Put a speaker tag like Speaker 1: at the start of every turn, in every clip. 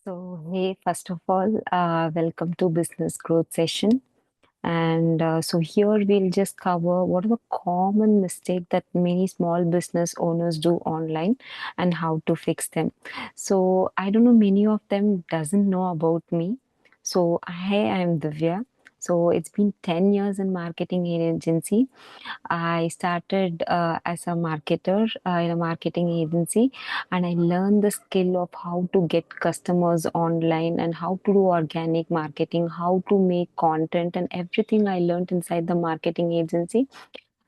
Speaker 1: Hey, first of all, welcome to Business Growth Session. And here we'll just cover what are the common mistakes that many small business owners do online and how to fix them. So I don't know, many of them doesn't know about me. So I am Divya. So it's been 10 years in marketing agency. I started as a marketer in a marketing agency, and I learned the skill of how to get customers online and how to do organic marketing, how to make content, and everything I learned inside the marketing agency.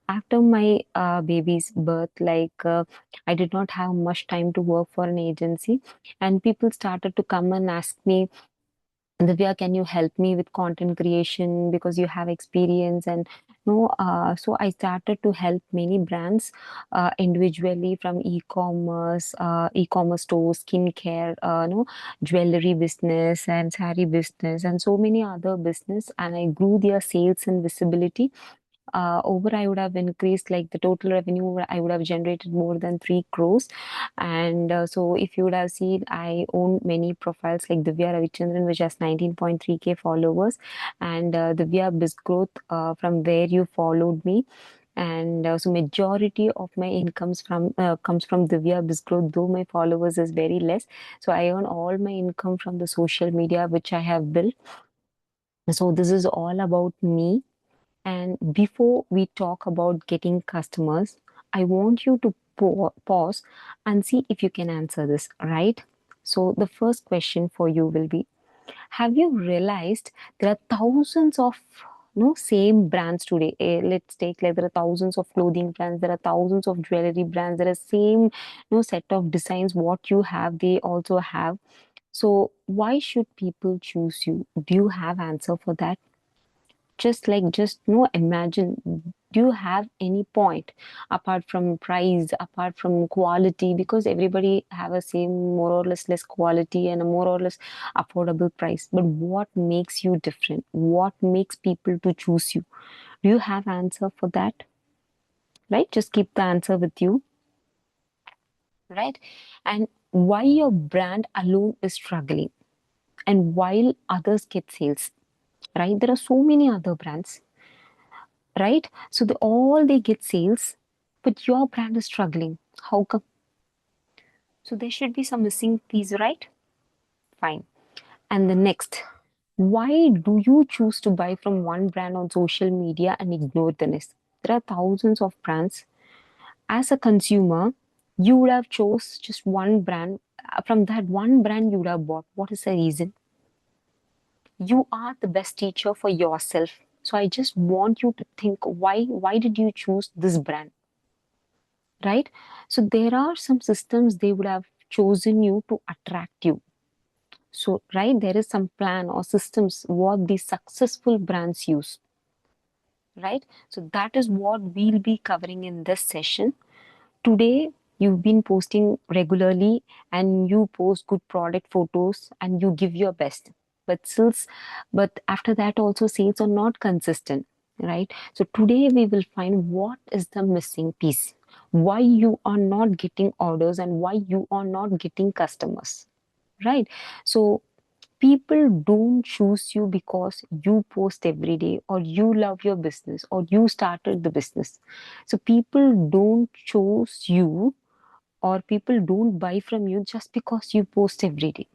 Speaker 1: After my baby's birth, I did not have much time to work for an agency, and people started to come and ask me, Divya, can you help me with content creation because you have experience? And no, so I started to help many brands individually from e-commerce stores, skincare, no, jewelry business and saree business, and so many other business. And I grew their sales and visibility over I would have increased like the total revenue I would have generated more than 3 crores. And so if you would have seen, I own many profiles like Divya Ravichandran, which has 19.3K followers, and Divya Bisgrowth from where you followed me. And so majority of my incomes from comes from Divya Bisgrowth, though my followers is very less. So I earn all my income from the social media which I have built. So this is all about me. And before we talk about getting customers, I want you to pause and see if you can answer this, right? So, the first question for you will be, have you realized there are thousands of no same brands today? Let's take like there are thousands of clothing brands, there are thousands of jewelry brands, there are same no set of designs. What you have, they also have. So, why should people choose you? Do you have answer for that? Just no, imagine, do you have any point apart from price, apart from quality? Because everybody have a same more or less quality and a more or less affordable price, but what makes you different? What makes people to choose you? Do you have answer for that? Right, just keep the answer with you. Right, and why your brand alone is struggling and while others get sales. Right, there are so many other brands, right? So all they get sales, but your brand is struggling. How come? So there should be some missing piece, right? Fine. And the next, why do you choose to buy from one brand on social media and ignore the rest? There are thousands of brands. As a consumer, you would have chose just one brand. From that one brand, you would have bought. What is the reason? You are the best teacher for yourself. So I just want you to think, why did you choose this brand? Right? So there are some systems they would have chosen you to attract you. So, right, there is some plan or systems what the successful brands use. Right? So that is what we'll be covering in this session. Today, you've been posting regularly and you post good product photos and you give your best. But sales, but after that also sales are not consistent, right? So today we will find what is the missing piece, why you are not getting orders and why you are not getting customers, right? So people don't choose you because you post every day or you love your business or you started the business. So people don't choose you or people don't buy from you just because you post every day,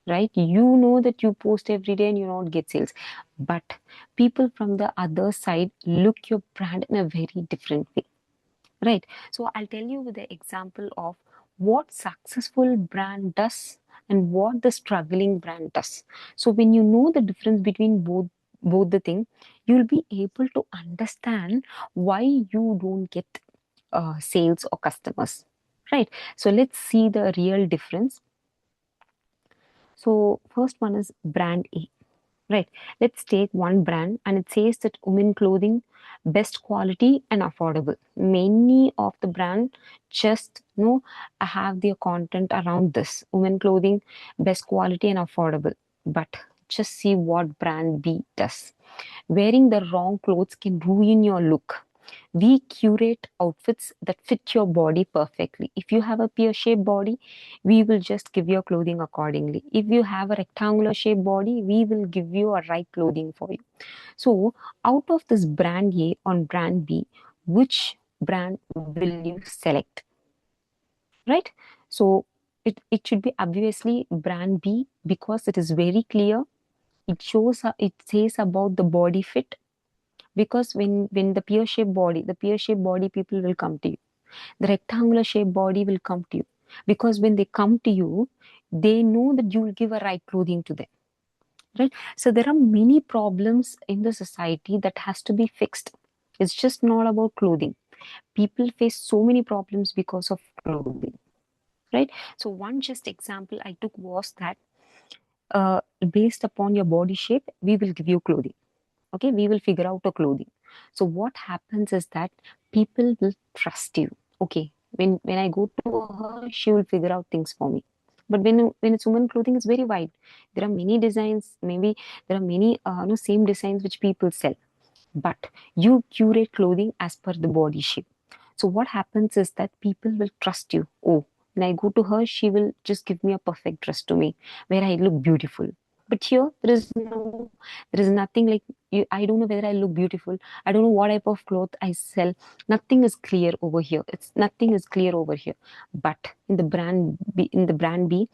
Speaker 1: right? You know that you post every day and you don't get sales, but people from the other side look your brand in a very different way, right? So I'll tell you with the example of what successful brand does and what the struggling brand does. So when you know the difference between both the thing, you'll be able to understand why you don't get sales or customers, right? So let's see the real difference. So first one is brand A. Right. Let's take one brand and it says that women clothing, best quality and affordable. Many of the brand just have their content around this. Women clothing, best quality and affordable. But just see what brand B does. Wearing the wrong clothes can ruin your look. We curate outfits that fit your body perfectly. If you have a pear shaped body, we will just give your clothing accordingly. If you have a rectangular shaped body, we will give you a right clothing for you. So, out of this brand A on brand B, which brand will you select? Right? So, it should be obviously brand B because it is very clear. It shows, it says about the body fit, because when the pear shaped body people will come to you, the rectangular shaped body will come to you, because when they come to you, they know that you will give a right clothing to them, right? So there are many problems in the society that has to be fixed. It's just not about clothing. People face so many problems because of clothing, right? So one just example I took was that, uh, based upon your body shape, we will give you clothing. Okay, we will figure out a clothing. So what happens is that people will trust you. Okay, when I go to her, she will figure out things for me. But when it's women clothing, it's very wide. There are many designs. Maybe there are many no same designs which people sell, but you curate clothing as per the body shape. So what happens is that people will trust you. Oh, when I go to her, she will just give me a perfect dress to me where I look beautiful. But here there is nothing like you. I don't know whether I look beautiful. I don't know what type of cloth I sell. Nothing is clear over here. It's nothing is clear over here. But in the brand B,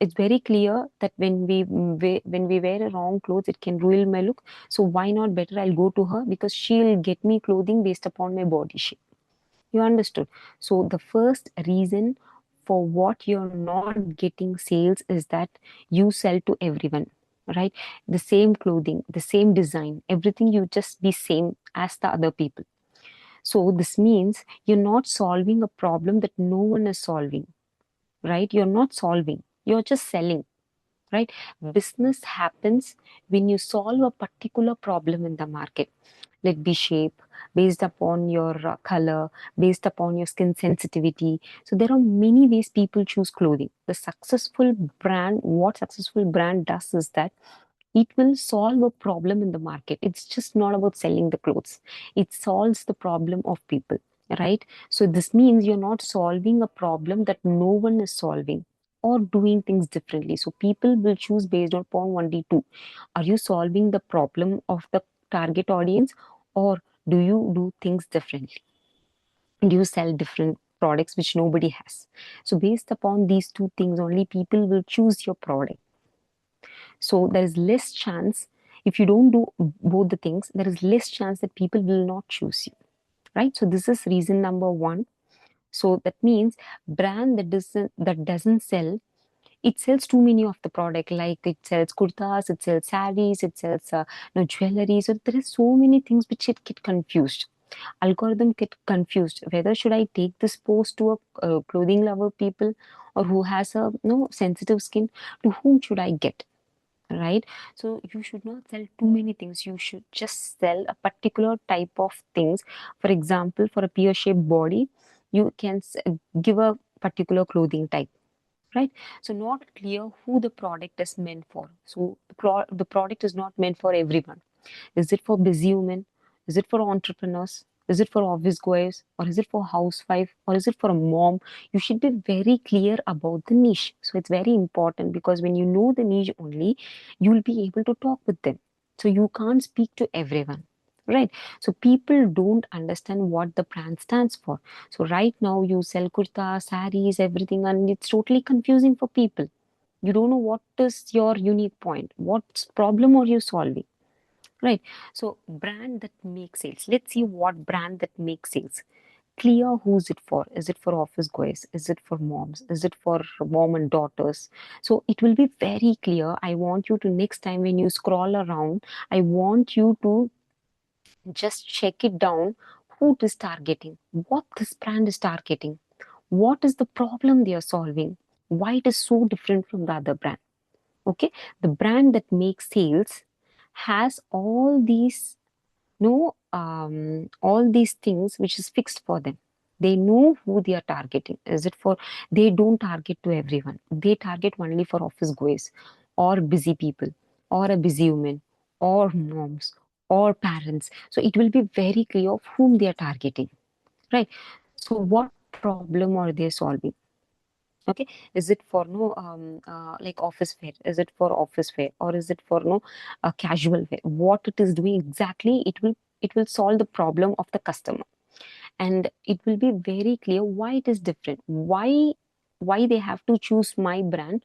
Speaker 1: it's very clear that when we wear a wrong clothes, it can ruin my look. So why not better I'll go to her, because she'll get me clothing based upon my body shape. You understood? So the first reason for what you're not getting sales is that you sell to everyone, right? The same clothing, the same design, everything, you just be same as the other people. So this means you're not solving a problem that no one is solving, right? You're not solving, you're just selling, right? Business happens when you solve a particular problem in the market. Let be shape, based upon your color, based upon your skin sensitivity. So there are many ways people choose clothing. The successful brand, what successful brand does is that it will solve a problem in the market. It's just not about selling the clothes. It solves the problem of people, right? So this means you're not solving a problem that no one is solving or doing things differently. So people will choose based upon only two. Are you solving the problem of the target audience, or do you do things differently? Do you sell different products which nobody has? So based upon these two things only, people will choose your product. So there is less chance, if you don't do both the things, there is less chance that people will not choose you, right? So this is reason number one. So that means brand that doesn't sell, it sells too many of the product, like it sells kurtas, it sells saris, it sells jewelry. So there is so many things which it get confused. Algorithm get confused. Whether should I take this post to a clothing lover people, or who has a sensitive skin? To whom should I get? Right? So you should not sell too many things. You should just sell a particular type of things. For example, for a pear shaped body, you can give a particular clothing type, right? So not clear who the product is meant for. So the product is not meant for everyone. Is it for busy women? Is it for entrepreneurs? Is it for office goers? Or is it for housewife? Or is it for a mom? You should be very clear about the niche. So it's very important, because when you know the niche only, you'll be able to talk with them. So you can't speak to everyone. Right. So people don't understand what the brand stands for. So right now you sell kurta, saris, everything, and it's totally confusing for people. You don't know what is your unique point. What problem are you solving? Right. So brand that makes sales. Let's see what brand that makes sales. Clear who's it for. Is it for office goers? Is it for moms? Is it for mom and daughters? So it will be very clear. I want you to, next time when you scroll around, I want you to just check it down, who it is targeting, what this brand is targeting, what is the problem they are solving, why it is so different from the other brand. Okay, the brand that makes sales has all these no all these things which is fixed for them. They know who they are targeting. Is it for, they don't target to everyone, they target only for office goers, or busy people, or a busy woman, or moms, or parents. So it will be very clear of whom they are targeting, right? So what problem are they solving? Okay, is it for no like office wear? Is it for office wear, or is it for no casual wear? What it is doing exactly, it will solve the problem of the customer, and it will be very clear why it is different, why they have to choose my brand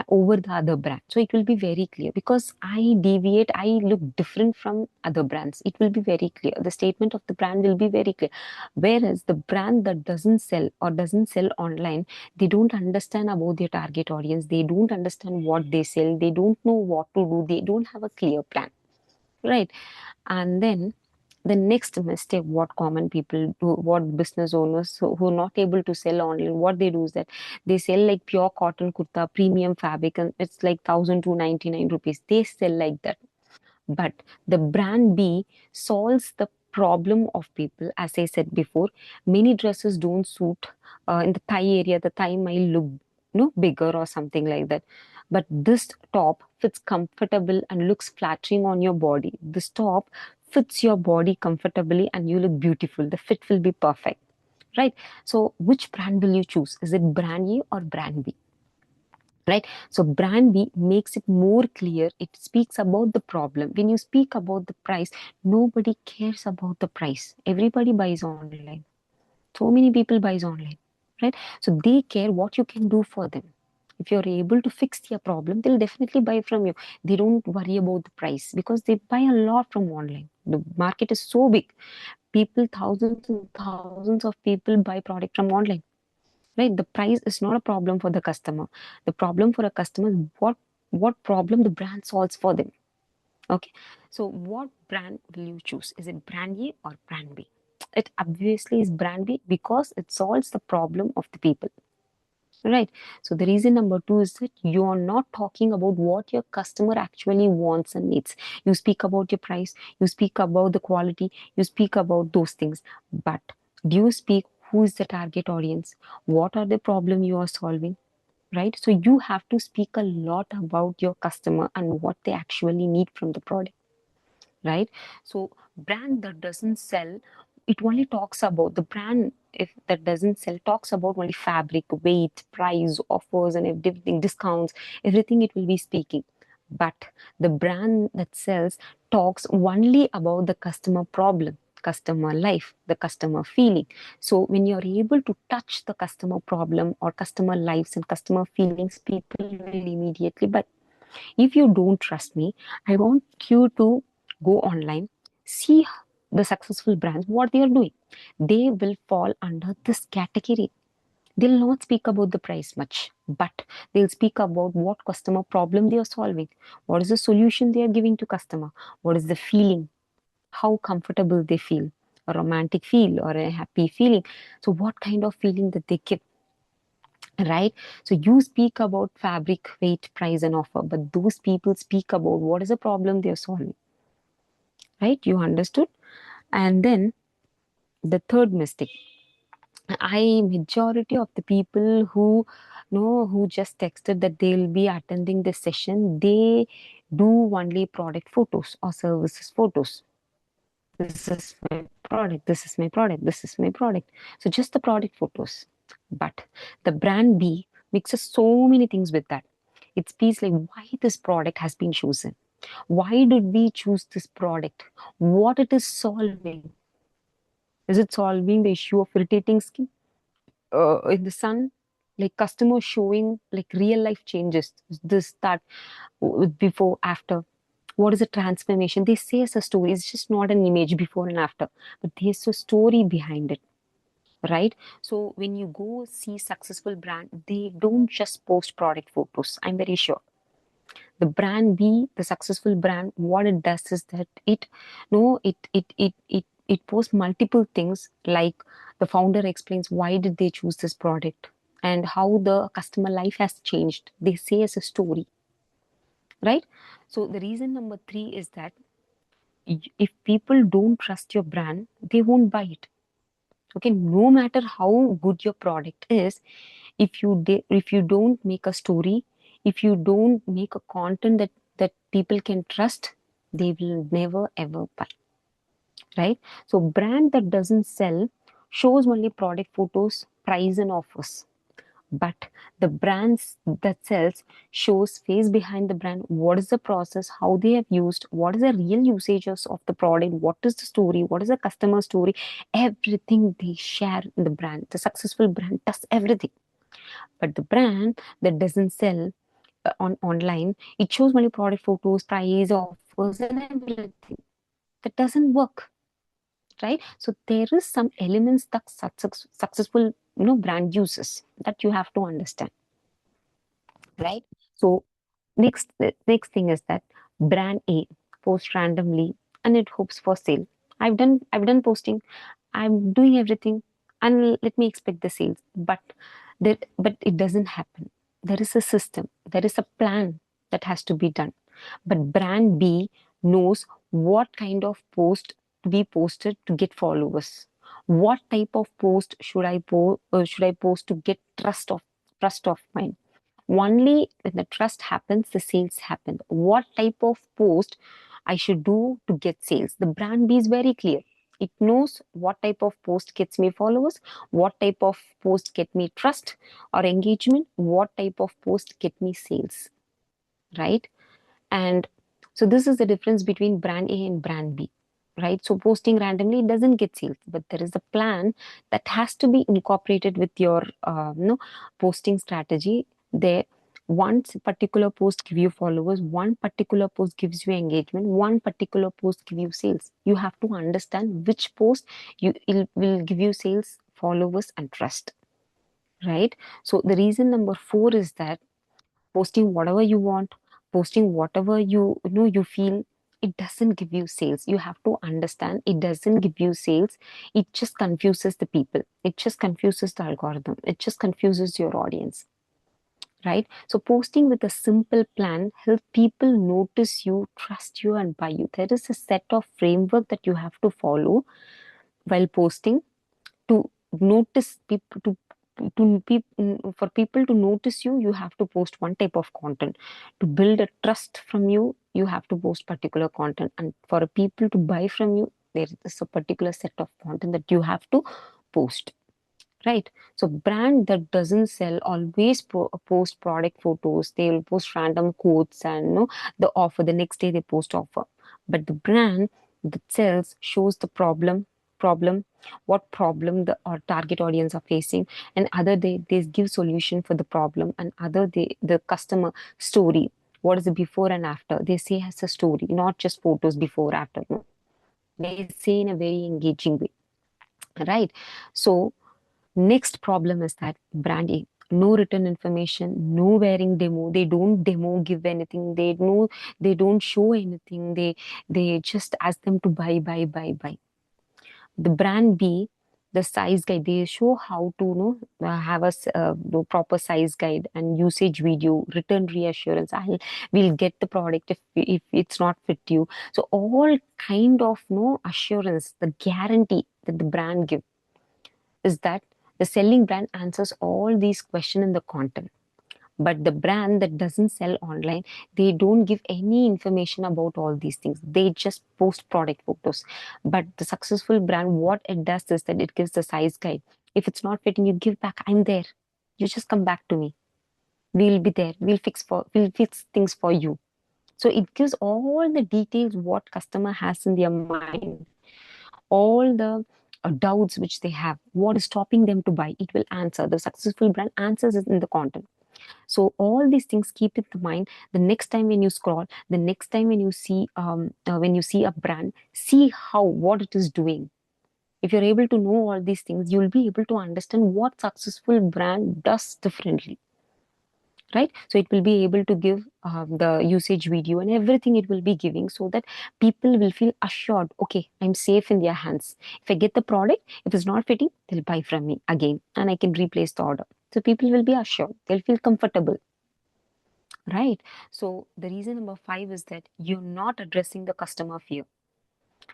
Speaker 1: over the other brand. So it will be very clear because I deviate, I look different from other brands. It will be very clear. The statement of the brand will be very clear. Whereas the brand that doesn't sell or doesn't sell online, they don't understand about their target audience. They don't understand what they sell. They don't know what to do. They don't have a clear plan, right? And then the next mistake, what common people do, what business owners who are not able to sell online, what they do is that they sell like pure cotton kurta, premium fabric, and it's like 1,299 rupees. They sell like that. But the brand B solves the problem of people. As I said before, many dresses don't suit in the thigh area. The thigh might look bigger or something like that. But this top fits comfortable and looks flattering on your body. This top fits your body comfortably and you look beautiful. The fit will be perfect, right? So which brand will you choose? Is it brand A or brand B? Right, so brand B makes it more clear. It speaks about the problem. When you speak about the price, nobody cares about the price. Everybody buys online. So many people buys online, right? So they care what you can do for them. If you're able to fix their problem, they'll definitely buy from you. They don't worry about the price because they buy a lot from online. The market is so big. People, thousands and thousands of people buy product from online, right? The price is not a problem for the customer. The problem for a customer is what problem the brand solves for them. Okay, so what brand will you choose? Is it brand A or brand B? It obviously is brand B because it solves the problem of the people, right? So the reason number two is that you are not talking about what your customer actually wants and needs. You speak about your price, you speak about the quality, you speak about those things, but do you speak who is the target audience? What are the problem you are solving? Right, so you have to speak a lot about your customer and what they actually need from the product, right? So brand that doesn't sell, it only talks about the brand. If that doesn't sell, talks about only fabric, weight, price, offers, and everything, discounts, everything it will be speaking. But the brand that sells talks only about the customer problem, customer life, the customer feeling. So when you're able to touch the customer problem or customer lives and customer feelings, people will immediately buy. If you don't trust me, I want you to go online, see the successful brands, what they are doing. They will fall under this category. They'll not speak about the price much, but they'll speak about what customer problem they are solving, what is the solution they are giving to customer, what is the feeling, how comfortable they feel, a romantic feel or a happy feeling. So what kind of feeling that they give, right? So you speak about fabric, weight, price, and offer, but those people speak about what is the problem they're solving, right? You understood? And then the third mistake, I majority of the people who know who just texted that they'll be attending this session, they do only product photos or services photos. This is my product, this is my product, this is my product. So just the product photos. But the brand B mixes so many things with that. It speaks like why this product has been chosen. Why did we choose this product? What it is solving? Is it solving the issue of irritating skin in the sun? Like customers showing like real life changes, this, that, before, after. What is a transformation? They say it's a story. It's just not an image before and after, but there's a story behind it, right? So when you go see successful brand, they don't just post product photos. I'm very sure the brand B, the successful brand, what it does is that it no it posts multiple things, like the founder explains why did they choose this product and how the customer life has changed. They say as a story, right? So the reason number three is that if people don't trust your brand, they won't buy it. Okay, no matter how good your product is, if you don't make a story, if you don't make a content that people can trust, they will never ever buy, right? So brand that doesn't sell shows only product photos, price and offers. But the brands that sells shows face behind the brand. What is the process? How they have used? What is the real usages of the product? What is the story? What is the customer story? Everything they share in the brand. The successful brand does everything. But the brand that doesn't sell on online, it shows only product photos, price, offers, and everything. That doesn't work, right? So there is some elements that successful brand uses that you have to understand, right? So next, the next thing is that brand A posts randomly and it hopes for sale. I've done posting. I'm doing everything, and let me expect the sales. But it doesn't happen. There is a system. There is a plan that has to be done. But brand B knows what kind of post to be posted to get followers. What type of post should I post to get trust of mine? Only when the trust happens, the sales happen. What type of post I should do to get sales? The brand B is very clear. It knows what type of post gets me followers, what type of post get me trust or engagement, what type of post get me sales, right? And so this is the difference between brand A and brand B, right? So posting randomly doesn't get sales, but there is a plan that has to be incorporated with your posting strategy. There, one particular post give you followers, one particular post gives you engagement, one particular post give you sales. You have to understand which post will give you sales, followers, and trust, right? So the reason number four is that posting whatever you want, posting whatever you feel, it doesn't give you sales. You have to understand, it doesn't give you sales. It just confuses the people, it just confuses the algorithm, it just confuses your audience, right? So posting with a simple plan help people notice you, trust you, and buy you. There is a set of framework that you have to follow while posting to notice people for people to notice you. You have to post one type of content. To build a trust from you, you have to post particular content, and for people to buy from you, there is a particular set of content that you have to post, right? So brand that doesn't sell always post product photos. They will post random quotes and the offer. The next day they post offer. But the brand that sells shows the problem, what problem the or target audience are facing, and other they give solution for the problem, and other they the customer story. What is the before and after? They say has a story, not just photos before after. No, they say in a very engaging way, right? So next problem is that branding. No written information, no wearing demo. They don't demo, give anything. They don't show anything. They just ask them to buy, buy, buy, buy. The brand B, the size guide. They show how to have proper size guide and usage video, return reassurance. We'll get the product if it's not fit you. So all kind of no assurance, the guarantee that the brand give is that the selling brand answers all these questions in the content. But the brand that doesn't sell online, they don't give any information about all these things. They just post product photos. But the successful brand, what it does is that it gives the size guide. If it's not fitting, you give back. I'm there. You just come back to me. We'll be there. We'll fix things for you. So it gives all the details what customer has in their mind, all the doubts which they have, what is stopping them to buy. It will answer. The successful brand answers it in the content. So all these things, keep in the mind. The next time when you scroll, the next time when you see a brand, see how what it is doing. If you're able to know all these things, you'll be able to understand what successful brand does differently, right? So it will be able to give the usage video and everything it will be giving, so that people will feel assured. Okay, I'm safe in their hands. If I get the product, if it's not fitting, they'll buy from me again, and I can replace the order. So people will be assured. They'll feel comfortable. Right. So the reason number five is that you're not addressing the customer fear.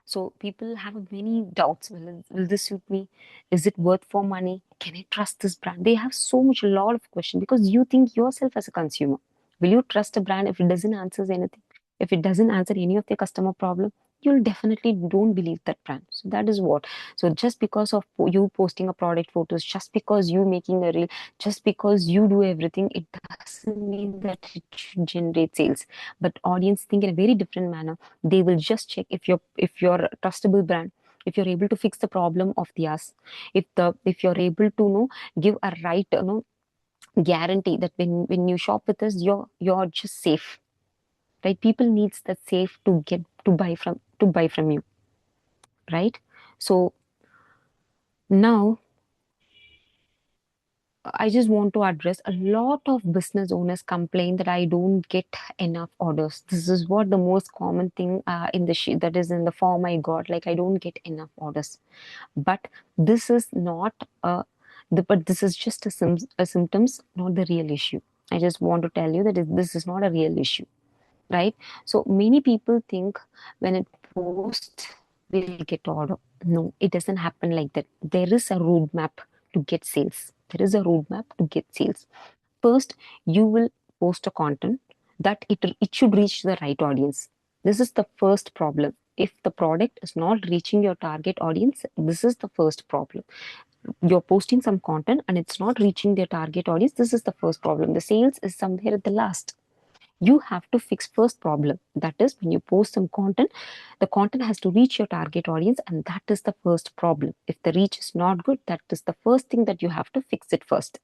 Speaker 1: So people have many doubts. Will this suit me? Is it worth for money? Can I trust this brand? They have so much, a lot of questions because you think yourself as a consumer. Will you trust a brand if it doesn't answer anything? if it doesn't answer any of the customer problem, you'll definitely don't believe that brand. So that is what. So just because of you posting a product photos, just because you making a reel, just because you do everything, it doesn't mean that it should generate sales. But audience think in a very different manner. They will just check if you're a trustable brand, if you're able to fix the problem of theirs, if you're able to give a right guarantee that when you shop with us, you're just safe, right? People needs that safe to get to buy from you, right? So now I just want to address a lot of business owners complain that I don't get enough orders. This is what the most common thing in the sheet that is in the form I got. Like, I don't get enough orders. But this is not but this is just a symptoms, not the real issue. I just want to tell you that this is not a real issue, right? So many people think when it posts, we'll get order. No, it doesn't happen like that. There is a roadmap to get sales. There is a roadmap to get sales. First, you will post a content that it should reach the right audience. This is the first problem. If the product is not reaching your target audience, this is the first problem. You're posting some content and it's not reaching their target audience. This is the first problem. The sales is somewhere at the last. You have to fix first problem. That is, when you post some content, the content has to reach your target audience, and that is the first problem. If the reach is not good, that is the first thing that you have to fix it first.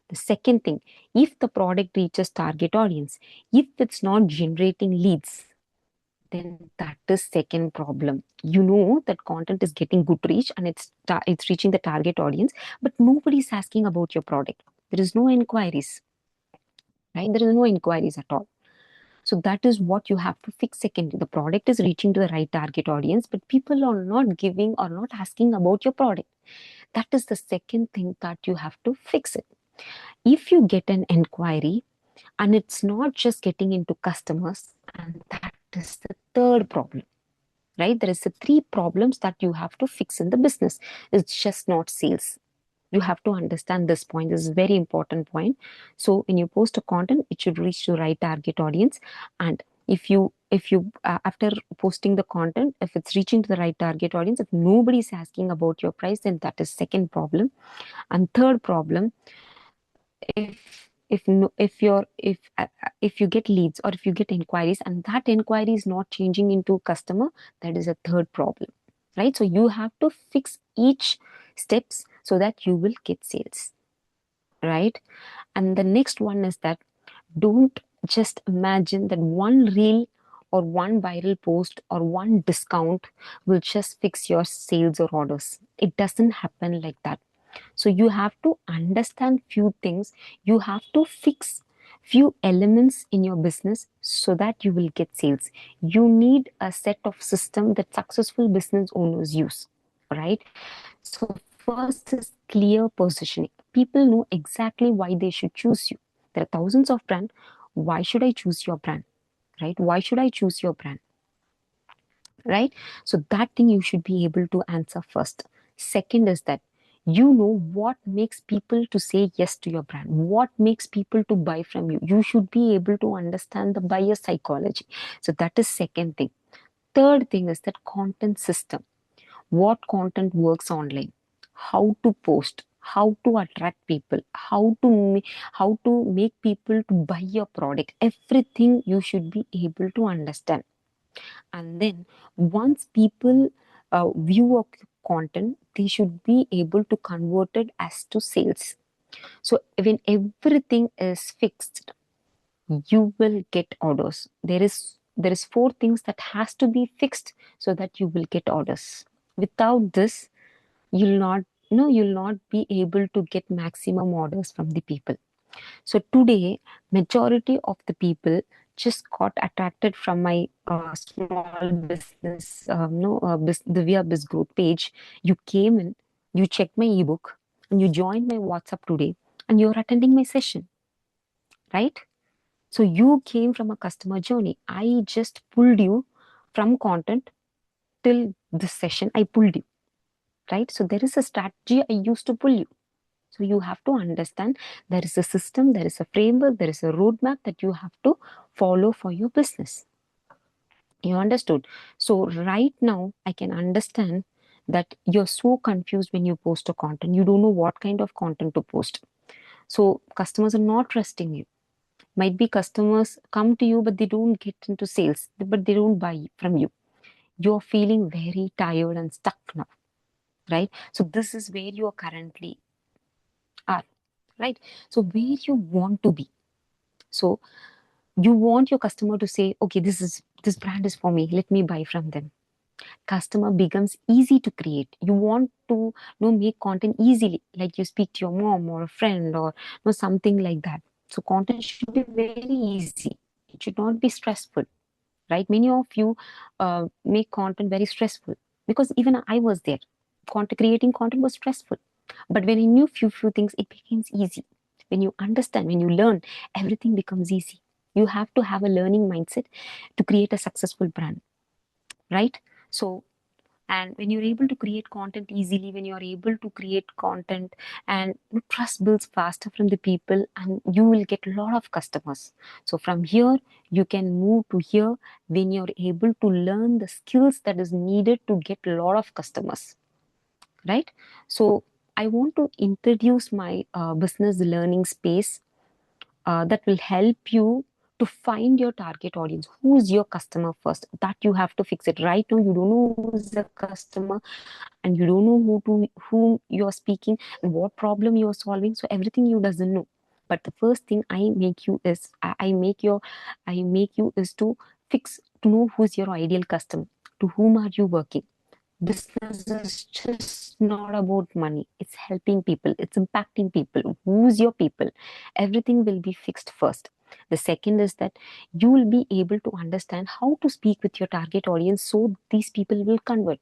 Speaker 1: The second thing, if the product reaches target audience, if it's not generating leads, then that is second problem. You know that content is getting good reach and it's reaching the target audience, but nobody's asking about your product. There is no inquiries, right? There is no inquiries at all. So that is what you have to fix. Secondly, the product is reaching to the right target audience, but people are not giving or not asking about your product. That is the second thing that you have to fix it. If you get an inquiry and it's not just getting into customers, and that is the third problem, right? There is the three problems that you have to fix in the business. It's just not sales. You have to understand this point. This is a very important point. So when you post a content, it should reach the right target audience. And if you after posting the content, if it's reaching to the right target audience, if nobody is asking about your price, then that is second problem. And third problem, if no, if you get leads or if you get inquiries and that inquiry is not changing into customer, that is a third problem, right? So you have to fix each steps so that you will get sales, right? And the next one is that don't just imagine that one reel or one viral post or one discount will just fix your sales or orders. It doesn't happen like that. So you have to understand few things. You have to fix few elements in your business so that you will get sales. You need a set of system that successful business owners use, right? So first is clear positioning. People know exactly why they should choose you. There are thousands of brands. Why should I choose your brand? Right? Why should I choose your brand? Right? So that thing you should be able to answer first. Second is that you know what makes people to say yes to your brand, what makes people to buy from you. You should be able to understand the buyer psychology. So that is second thing. Third thing is that content system. What content works online, how to post, how to attract people, how to make people to buy your product. Everything you should be able to understand. And then once people view a content, they should be able to convert it as to sales. So when everything is fixed, you will get orders. There is four things that has to be fixed so that you will get orders. Without this, you'll not you'll not be able to get maximum orders from the people. So today, majority of the people just got attracted from my small business, no, the Via Biz Growth page. You came in, you checked my ebook, and you joined my WhatsApp today, and you're attending my session, right? So you came from a customer journey. I just pulled you from content till this session. I pulled you, right? So there is a strategy I used to pull you. So you have to understand there is a system, there is a framework, there is a roadmap that you have to follow for your business. You understood? So right now, I can understand that you're so confused when you post a content. You don't know what kind of content to post. So customers are not trusting you. Might be customers come to you, but they don't get into sales, but they don't buy from you. You're feeling very tired and stuck now, right? So this is where you are currently are, right? So where you want to be. So you want your customer to say, okay, this brand is for me. Let me buy from them. Customer becomes easy to create. You want to make content easily, like you speak to your mom or a friend or something like that. So content should be very easy. It should not be stressful, right? Many of you make content very stressful, because even I was there. Content creating content was stressful, but when I knew few things, it becomes easy. When you understand, when you learn, everything becomes easy. You have to have a learning mindset to create a successful brand, right? So, and when you're able to create content easily, when you're able to create content, and trust builds faster from the people, and you will get a lot of customers. So from here you can move to here when you're able to learn the skills that is needed to get a lot of customers, right? So I want to introduce my business learning space that will help you to find your target audience. Who's your customer first? That you have to fix it. Right now, you don't know who's the customer, and you don't know whom you're speaking and what problem you're solving. So everything you doesn't know. But the first thing I make you is to fix, to know who's your ideal customer, to whom are you working. Business is just not about money. It's helping people, it's impacting people. Who's your people? Everything will be fixed first. The second is that you will be able to understand how to speak with your target audience so these people will convert.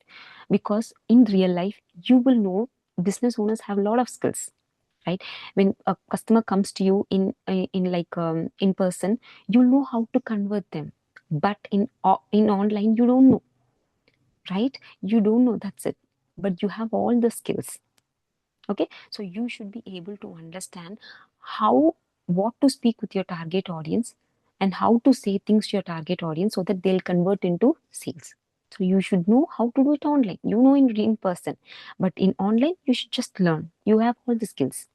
Speaker 1: Because in real life, you will know business owners have a lot of skills, right? When a customer comes to you in person, you know how to convert them. But in online, you don't know, right? You don't know, that's it. But you have all the skills. Okay, so you should be able to understand how, what to speak with your target audience, and how to say things to your target audience so that they'll convert into sales. So you should know how to do it online. You know in person, but in online you should just learn. You have all the skills,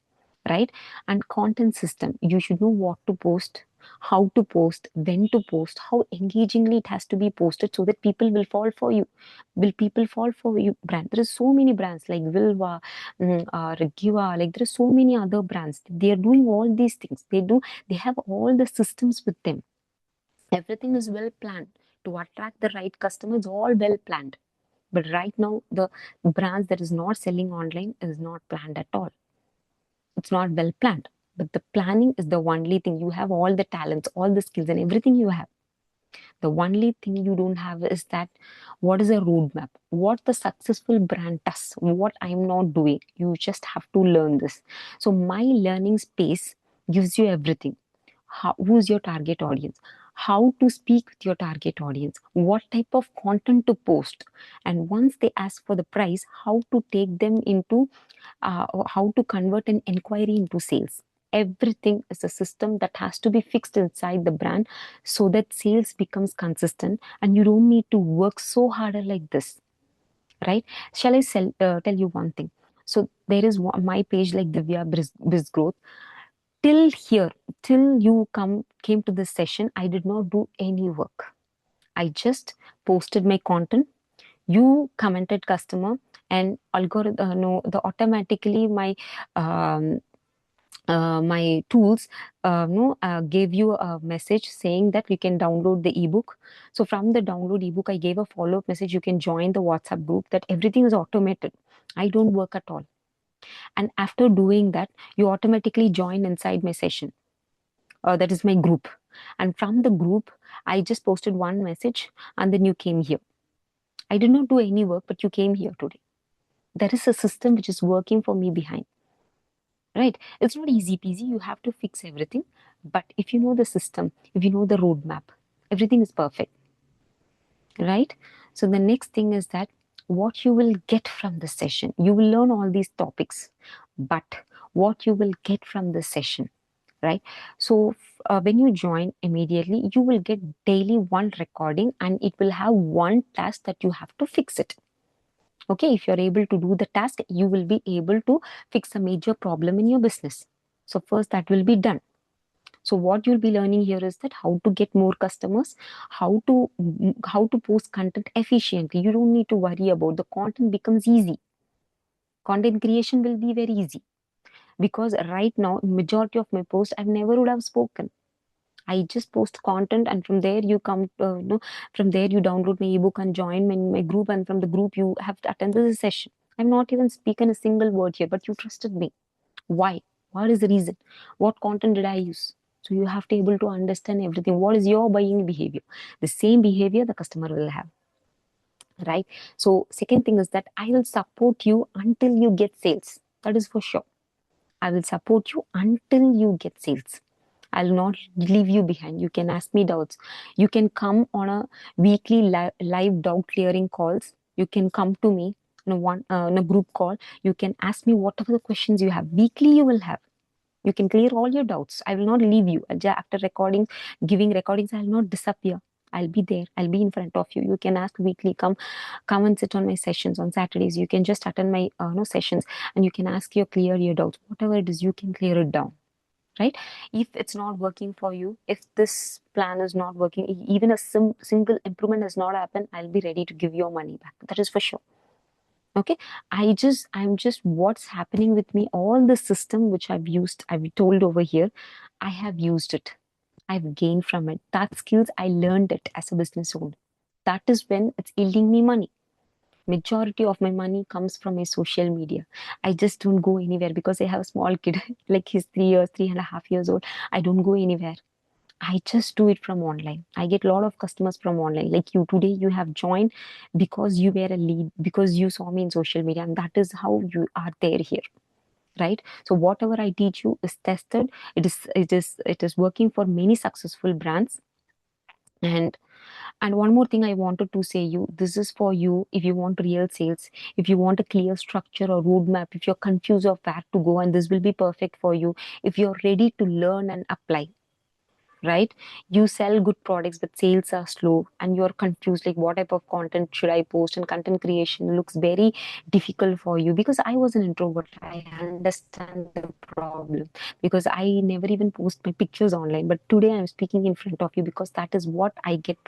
Speaker 1: right? And content system, you should know what to post, how to post, when to post, how engagingly it has to be posted so that people will fall for you. Will people fall for you brand? There is so many brands like Vilva, Regiva, like there are so many other brands. They are doing all these things. They have all the systems with them. Everything is well planned to attract the right customers, all well planned. But right now, the brands that is not selling online is not planned at all. It's not well planned. But the planning is the only thing. You have all the talents, all the skills, and everything you have. The only thing you don't have is that what is a roadmap? What the successful brand does, what I'm not doing. You just have to learn this. So my learning space gives you everything. Who's your target audience? How to speak with your target audience? What type of content to post? And once they ask for the price, how to take them into how to convert an inquiry into sales. Everything is a system that has to be fixed inside the brand so that sales becomes consistent and you don't need to work so harder like this, right? Shall I tell you one thing? So there is my page like Divya Biz Growth. Till here, till you came to this session, I did not do any work. I just posted my content. You commented customer, and algorithm no the automatically um, my tools no gave you a message saying that you can download the ebook. So from the download ebook, I gave a follow-up message, you can join the WhatsApp group. That everything is automated. I don't work at all. And after doing that, you automatically join inside my session. That is my group. And from the group, I just posted one message, and then you came here. I did not do any work, but you came here today. There is a system which is working for me behind, right? It's not easy peasy. You have to fix everything. But if you know the system, if you know the roadmap, everything is perfect, right? So the next thing is that what you will get from the session, you will learn all these topics, but what you will get from the session, right? So when you join immediately, you will get daily one recording and it will have one task that you have to fix it. Okay, if you're able to do the task, you will be able to fix a major problem in your business. So first that will be done. So what you'll be learning here is that how to get more customers, how to post content efficiently. You don't need to worry about the content becomes easy. Content creation will be very easy because right now majority of my posts I've never would have spoken. I just post content, and from there you come, from there you download my ebook and join my group, and from the group you have to attend the session. I've not even spoken a single word here, but you trusted me. Why? What is the reason? What content did I use? So you have to able to understand everything. What is your buying behavior? The same behavior the customer will have, right? So second thing is that I will support you until you get sales. That is for sure. I will support you until you get sales. I'll not leave you behind. You can ask me doubts. You can come on a weekly live doubt clearing calls. You can come to me in a group call. You can ask me whatever the questions you have. Weekly, you will have. You can clear all your doubts. I will not leave you. After recording, giving recordings, I will not disappear. I'll be there. I'll be in front of you. You can ask weekly. Come and sit on my sessions on Saturdays. You can just attend my no sessions, and you can ask your clear your doubts. Whatever it is, you can clear it down, right? If it's not working for you, if this plan is not working, even a single improvement has not happened, I'll be ready to give your money back. That is for sure. Okay, I'm just what's happening with me, all the system which I've told over here, I have used it. I've gained from it. That skills I learned it as a business owner. That is when it's yielding me money. Majority of my money comes from my social media. I just don't go anywhere because I have a small kid, like he's 3 years, 3.5 years old. I don't go anywhere. I just do it from online. I get a lot of customers from online. Like you today, you have joined because you were a lead, because you saw me in social media, and that is how you are there here, right? So whatever I teach you is tested. It is working for many successful brands. And one more thing I wanted to say you, this is for you if you want real sales, if you want a clear structure or roadmap, if you're confused of where to go, and this will be perfect for you if you're ready to learn and apply, right? You sell good products, but sales are slow and you're confused like what type of content should I post, and content creation looks very difficult for you. Because I was an introvert, I understand the problem, because I never even post my pictures online. But today I'm speaking in front of you because that is what I got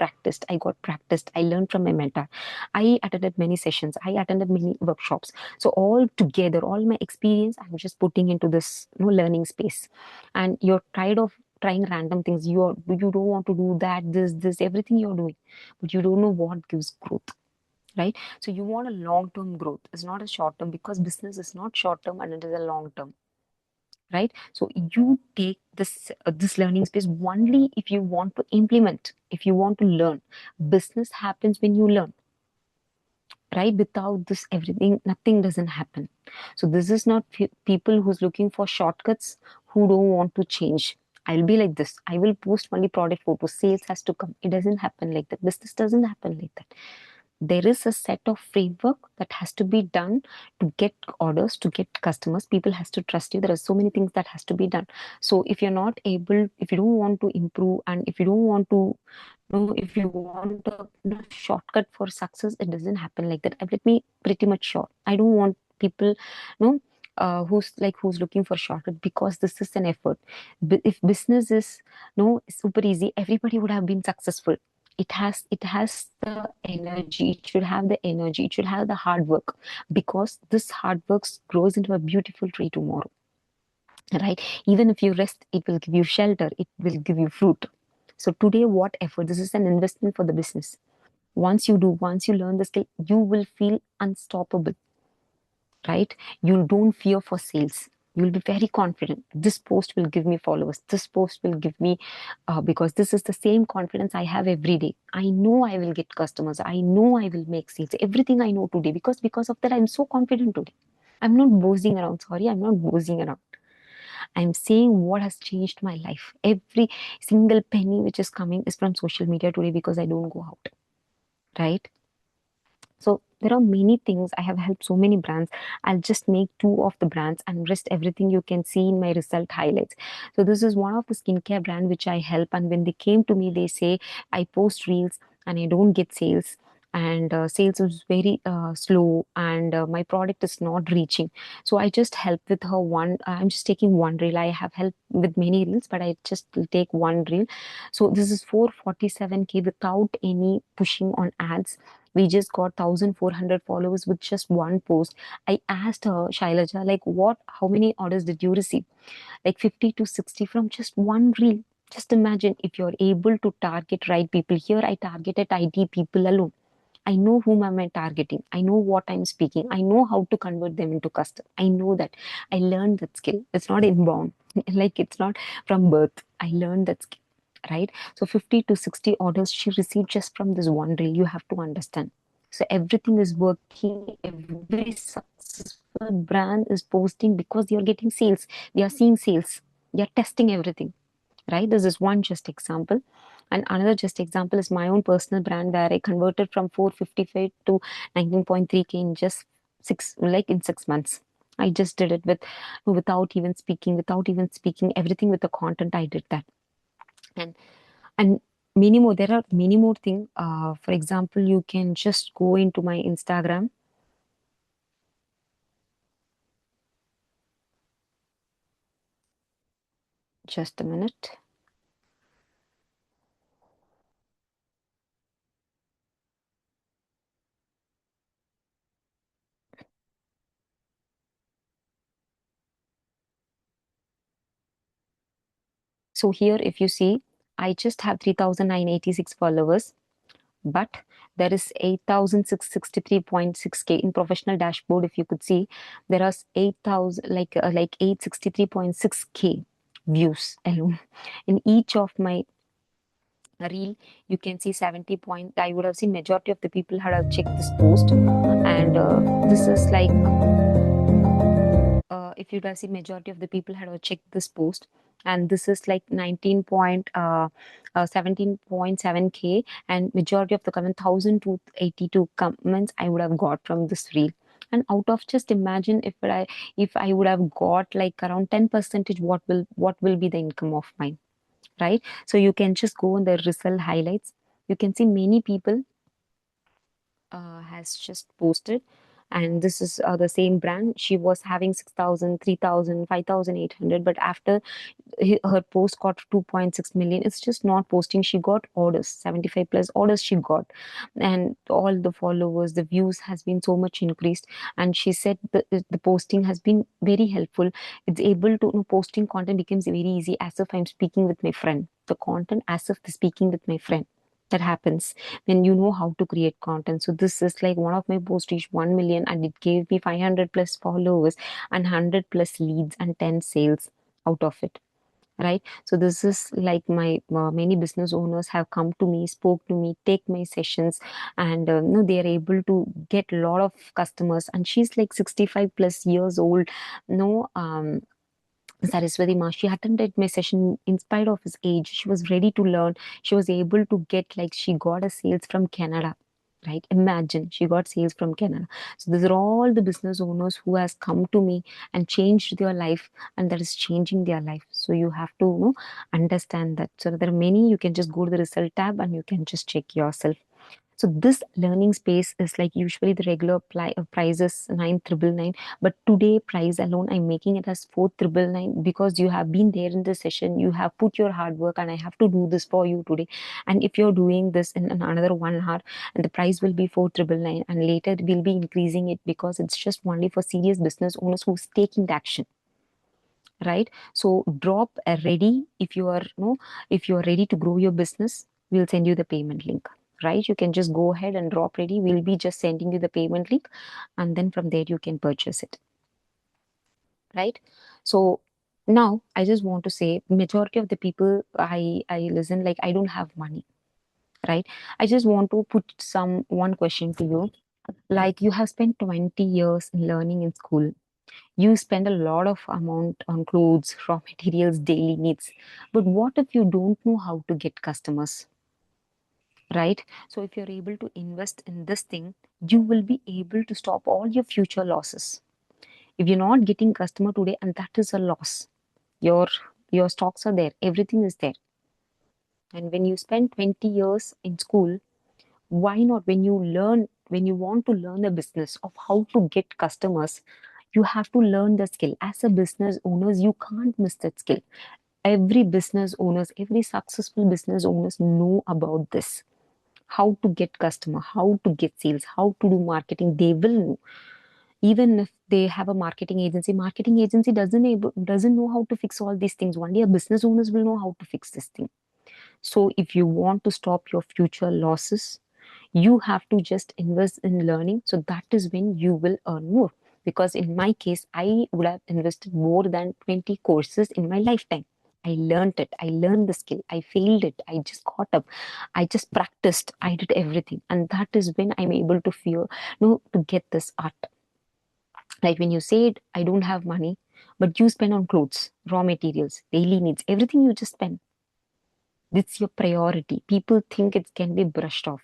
Speaker 1: practiced, I learned from my mentor. I attended many sessions, I attended many workshops. So all together, all my experience, I'm just putting into this learning space. And you're tired of trying random things. You don't want to do that, this everything you're doing, but you don't know what gives growth, right? So you want a long term growth. It's not a short term, because business is not short term and it is a long term, right? So you take this learning space only if you want to implement, if you want to learn. Business happens when you learn, right? Without this everything, nothing doesn't happen. So this is not people who's looking for shortcuts, who don't want to change. I'll be like this, I will post only product photos, sales has to come. It doesn't happen like that. Business doesn't happen like that. There is a set of framework that has to be done to get orders, to get customers. People has to trust you. There are so many things that has to be done. So if you're not able, if you don't want to improve, and if you don't want to know, if you want a shortcut for success, it doesn't happen like that. Let me pretty much sure, I don't want people no who's looking for shortcut, because this is an effort. If business is no super easy, everybody would have been successful. It has the energy, it should have the energy, it should have the hard work, because this hard work grows into a beautiful tree tomorrow, right? Even if you rest, it will give you shelter, it will give you fruit. So today, what effort, this is an investment for the business. Once you learn the skill, you will feel unstoppable, right? You don't fear for sales. You'll be very confident. This post will give me followers. This post will give me, because this is the same confidence I have every day. I know I will get customers. I know I will make sales. Everything I know today, because of that, I'm so confident today. I'm not boasting around. Sorry, I'm not boasting around. I'm saying what has changed my life. Every single penny which is coming is from social media today, because I don't go out, right? So there are many things. I have helped so many brands. I'll just make two of the brands and rest everything you can see in my result highlights. So this is one of the skincare brand which I help. And when they came to me, they say I post reels and I don't get sales. And sales is very slow, and my product is not reaching. So I just help with her one. I'm just taking one reel. I have helped with many reels, but I just take one reel. So this is 447K without any pushing on ads. We just got 1,400 followers with just one post. I asked her, Shailaja, like, how many orders did you receive? Like 50 to 60 from just one reel. Just imagine if you're able to target right people. Here, I targeted IT people alone. I know whom am I targeting. I know what I'm speaking. I know how to convert them into custom. I know that. I learned that skill. It's not inbound. Like it's not from birth. I learned that skill. Right? So 50 to 60 orders she received just from this one reel. You have to understand. So everything is working. Every successful brand is posting because they are getting sales. They are seeing sales. They are testing everything, right? This is one just example. And another just example is my own personal brand where I converted from 455 to 19.3K in just in 6 months. I just did it without even speaking, everything with the content. I did that. And and many more. There are many more things. For example, you can just go into my Instagram. Just a minute. So here, if you see, I just have 3,986 followers, but there is 8,663.6K in professional dashboard. If you could see, there are 8,000 like 863.6K views alone in each of my reel. You can see 70 point. I would have seen majority of the people had have checked this post, and this is like if you'd have seen majority of the people had checked this post, and this is like 17.7K, and majority of the comment 1,082 comments I would have got from this reel. And out of, just imagine, if I would have got like around 10 percentage, what will be the income of mine, right? So you can just go on the result highlights. You can see many people has just posted, and this is the same brand. She was having 6,000, 3,000, 5,800, but after her post got 2.6 million, it's just not posting. She got orders, 75 plus orders she got, and all the followers, the views has been so much increased. And she said the posting has been very helpful. It's able to, posting content becomes very easy, as if I'm speaking with my friend. The content as if the speaking with my friend, that happens when you know how to create content. So this is like one of my posts reached 1 million, and it gave me 500 plus followers and 100 plus leads and 10 sales out of it, right? So this is like my many business owners have come to me, spoke to me, take my sessions, and they are able to get a lot of customers. And she's like 65 plus years old. no Saraswati Ma, she attended my session in spite of his age. She was ready to learn. She was able to get, like, she got a sales from Canada. Right? Imagine she got sales from Canada. So these are all the business owners who has come to me and changed their life, and that is changing their life. So you have to, understand that. So there are many. You can just go to the result tab and you can just check yourself. So this learning space is like usually the regular price is 9,999, but today price alone I'm making it as 4,999 because you have been there in the session, you have put your hard work, and I have to do this for you today. And if you're doing this in another 1 hour, and the price will be 4,999, and later we'll be increasing it because it's just only for serious business owners who's taking the action, right? So drop a ready. If you are no if you are ready to grow your business, we'll send you the payment link, right? You can just go ahead and drop ready. We'll be just sending you the payment link, and then from there you can purchase it, right? So now I just want to say, majority of the people I listen, like, I don't have money, right? I just want to put some one question to you. Like, you have spent 20 years in learning in school. You spend a lot of amount on clothes, raw materials, daily needs. But what if you don't know how to get customers? right? So if you're able to invest in this thing, you will be able to stop all your future losses. If you're not getting customer today, and that is a loss, your your stocks are there, everything is there. And when you spend 20 years in school, why not, when you learn, when you want to learn a business of how to get customers, you have to learn the skill. As a business owners, you can't miss that skill. Every business owners, every successful business owners know about this. How to get customer, how to get sales, how to do marketing, they will know. Even if they have a marketing agency doesn't know how to fix all these things. Only a business owners will know how to fix this thing. So if you want to stop your future losses, you have to just invest in learning. So that is when you will earn more. Because in my case, I would have invested more than 20 courses in my lifetime. I learned it. I learned the skill. I failed it. I just caught up. I just practiced. I did everything. And that is when I'm able to feel, no, to get this art. Like when you said, I don't have money, but you spend on clothes, raw materials, daily needs, everything you just spend. It's your priority. People think it can be brushed off,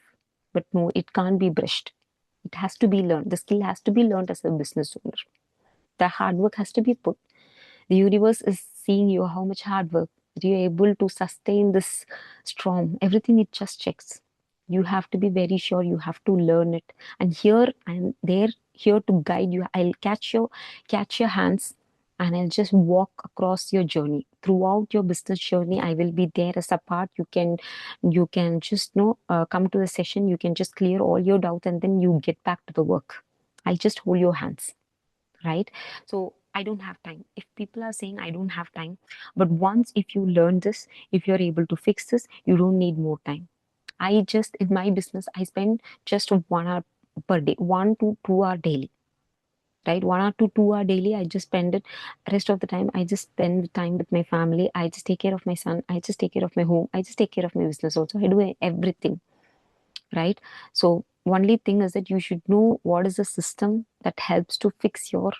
Speaker 1: but no, it can't be brushed. It has to be learned. The skill has to be learned as a business owner. The hard work has to be put. The universe is seeing you how much hard work that you're able to sustain this storm. Everything it just checks. You have to be very sure. You have to learn it. And here I'm there, here to guide you. I'll catch your hands, and I'll just walk across your journey. Throughout your business journey, I will be there as a part. You can just come to the session. You can just clear all your doubts, and then you get back to the work. I'll just hold your hands, right? So I don't have time. If people are saying I don't have time, but once if you learn this, if you're able to fix this, you don't need more time. I just, in my business, I spend just 1 hour per day, 1 to 2 hour daily, right? 1 hour to 2 hour daily. I just spend it. Rest of the time, I just spend the time with my family. I just take care of my son. I just take care of my home. I just take care of my business also. I do everything, right? So only thing is that you should know what is the system that helps to fix your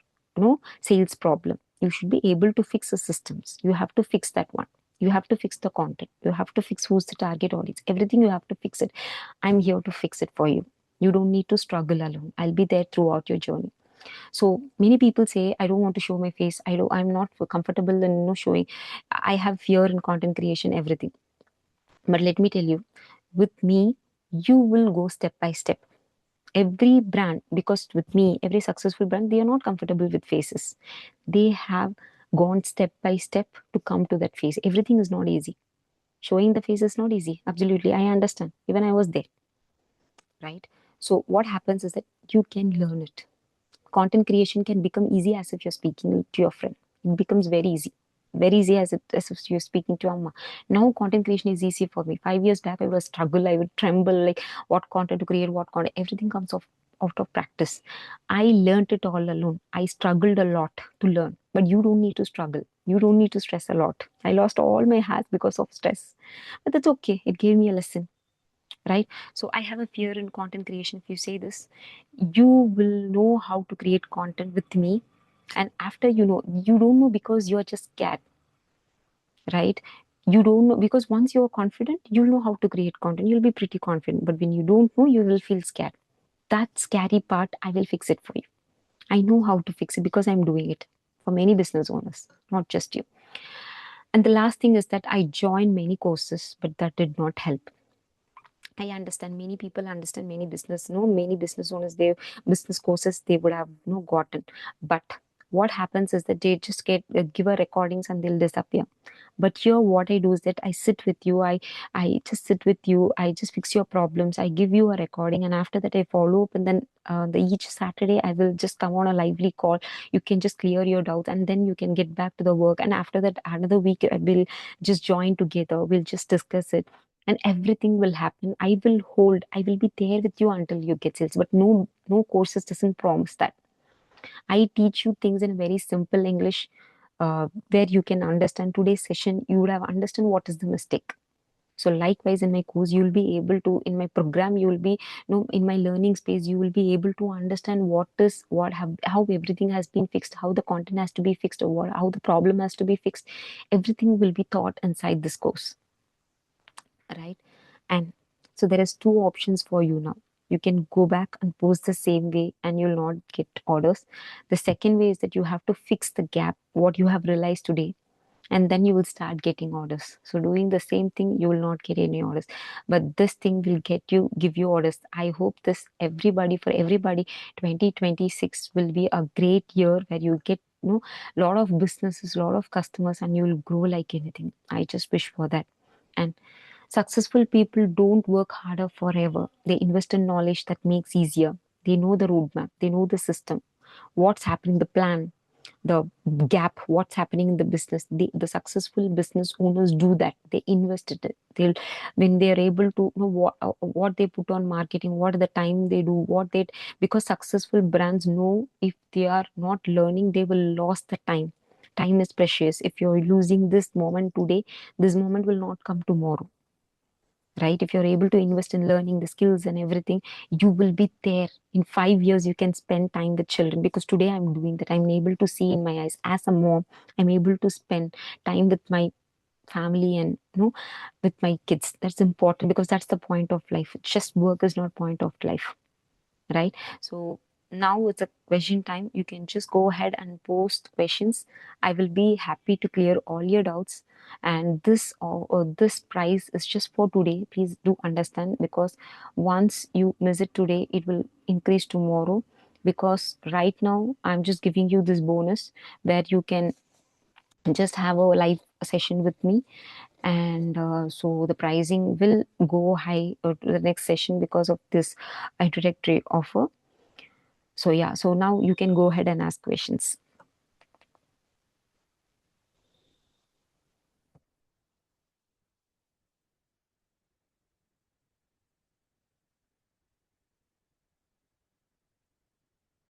Speaker 1: sales problem. You should be able to fix the systems. You have to fix that one. You have to fix the content. You have to fix who's the target audience. Everything you have to fix it. I'm here to fix it for you. You don't need to struggle alone. I'll be there throughout your journey. So many people say, I don't want to show my face. I'm not comfortable in showing. I have fear in content creation, everything. But let me tell you, with me, you will go step by step. Every brand, because with me, every successful brand, they are not comfortable with faces. They have gone step by step to come to that face. Everything is not easy. Showing the face is not easy. Absolutely. I understand. Even I was there, right? So what happens is that you can learn it. Content creation can become easy as if you're speaking to your friend. It becomes very easy as if you're speaking to Amma. Now content creation is easy for me. 5 years back, I would struggle. I would tremble like what content to create, what content. Everything comes off out of practice. I learned it all alone. I struggled a lot to learn, but you don't need to struggle. You don't need to stress a lot. I lost all my hats because of stress, but that's okay. It gave me a lesson, right? So I have a fear in content creation. If you say this, you will know how to create content with me. And after you don't know because you're just scared, right? You don't know because once you're confident, you'll know how to create content. You'll be pretty confident. But when you don't know, you will feel scared. That scary part, I will fix it for you. I know how to fix it because I'm doing it for many business owners, not just you. And the last thing is that I joined many courses, but that did not help. I understand many people understand many business, many business owners, their business courses they would have gotten. But what happens is that they just get give a recordings and they'll disappear. But here what I do is that I sit with you, I just sit with you, I just fix your problems, I give you a recording, and after that I follow up, and then each Saturday I will just come on a lively call. You can just clear your doubts, and then you can get back to the work, and after that another week I will just join together, we'll just discuss it, and everything will happen. I will be there with you until you get sales. But no courses doesn't promise that. I teach you things in very simple English, where you can understand. Today's session you would have understand what is the mistake. So likewise in my course you will be able to, in my program you will be, in my learning space you will be able to understand how everything has been fixed, how the content has to be fixed, or how the problem has to be fixed. Everything will be taught inside this course, right? And So there is two options for you now. You can go back and post the same way and you'll not get orders. The second way is that you have to fix the gap, what you have realized today, and then you will start getting orders. So doing the same thing, you will not get any orders, but this thing will give you orders. I hope this everybody for everybody 2026 will be a great year where you get a lot of businesses, a lot of customers, and you will grow like anything. I just wish for that. And successful people don't work harder forever. They invest in knowledge that makes easier. They know the roadmap, they know the system, what's happening, the plan, the gap, what's happening in the business. The successful business owners do that. They invest it. They'll when they're able to know what they put on marketing, what the time they do, what they because successful brands know if they are not learning, they will lose the time. Time is precious. If you're losing this moment today, this moment will not come tomorrow, right? If you're able to invest in learning the skills and everything, you will be there in 5 years. You can spend time with children, because today I'm doing that. I'm able to see in my eyes as a mom. I'm able to spend time with my family and with my kids. That's important, because that's the point of life. Just work is not point of life, right? So now it's a question time. You can just go ahead and post questions. I will be happy to clear all your doubts. And this price is just for today. Please do understand, because once you miss it today, it will increase tomorrow. Because right now I'm just giving you this bonus where you can just have a live session with me. And so the pricing will go high to the next session because of this introductory offer. So yeah, so now you can go ahead and ask questions.